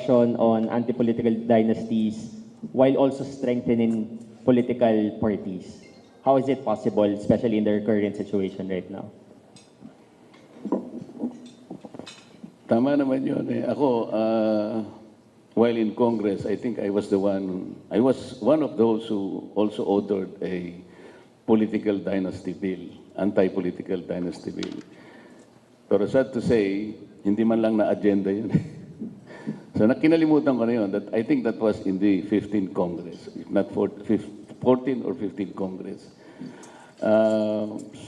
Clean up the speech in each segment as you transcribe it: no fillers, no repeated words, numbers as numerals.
discussion on anti-political dynasties while also strengthening political parties? How is it possible, especially in their current situation right now? Tama naman yun. Ako, while in Congress, I think I was one of those who also authored a political dynasty bill, anti-political dynasty bill. Pero sad to say, hindi man lang na-agenda yun. So kinalimutan ko na yun. I think that was in the 15th Congress, if not 14 or 15th Congress.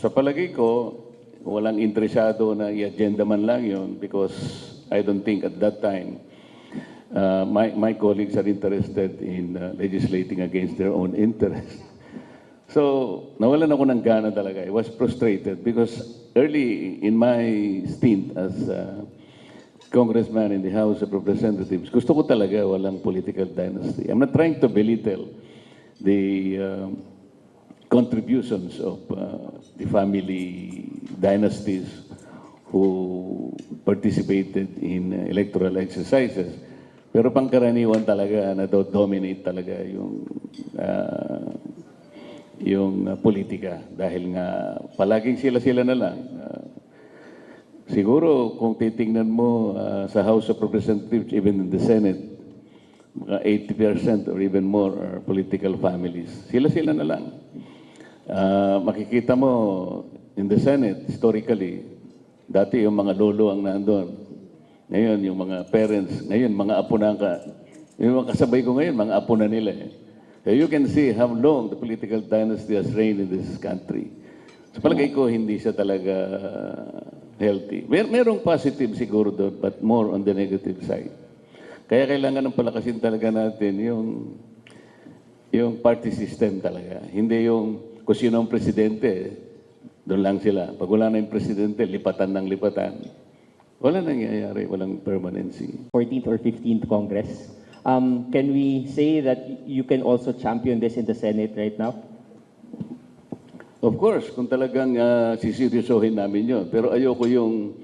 Sa palagay ko, walang interesado na i-agenda man lang yun because I don't think at that time my colleagues are interested in legislating against their own interests. So, nawalan ako ng gana talaga. I was frustrated because early in my stint as congressman in the House of Representatives, gusto ko talaga walang political dynasty. I'm not trying to belittle the contributions of the family dynasties who participated in electoral exercises. Pero pangkaraniwan talaga na dominate talaga yung politika dahil nga palaging sila-sila na lang. Siguro kung titingnan mo sa House of Representatives, even in the Senate, mga 80% or even more are political families. Sila-sila na lang. Makikita mo in the Senate, historically, dati yung mga lolo ang nandun. Ngayon, yung mga parents, ngayon, mga apo na yung mga kasabay ko ngayon, mga apo na nila. So you can see how long the political dynasty has reigned in this country. Sa palagay ko, hindi siya talaga healthy. Merong positive siguro doon, but more on the negative side. Kaya kailangan ng palakasin talaga natin yung party system talaga. Hindi yung kung sino ang presidente, doon lang sila. Pag wala na yung presidente, lipatan ng lipatan. Wala nangyayari, walang permanency. 14th or 15th Congress. Can we say that you can also champion this in the Senate right now? Of course, kung talagang siseryosohin namin yun. Pero ayoko yung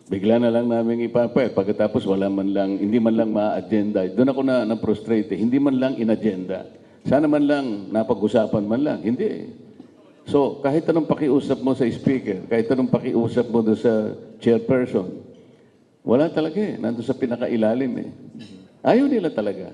bigla na lang namin ipapayat. Pagkatapos hindi man lang ma-agenda. Doon ako na-frustrate. Hindi man lang in-agenda. Sana man lang napag-usapan man lang. Hindi. So, kahit anong pakiusap mo sa speaker, kahit anong pakiusap mo doon sa chairperson, wala talaga eh. Nandun sa pinakailalim eh. Ayaw nila talaga.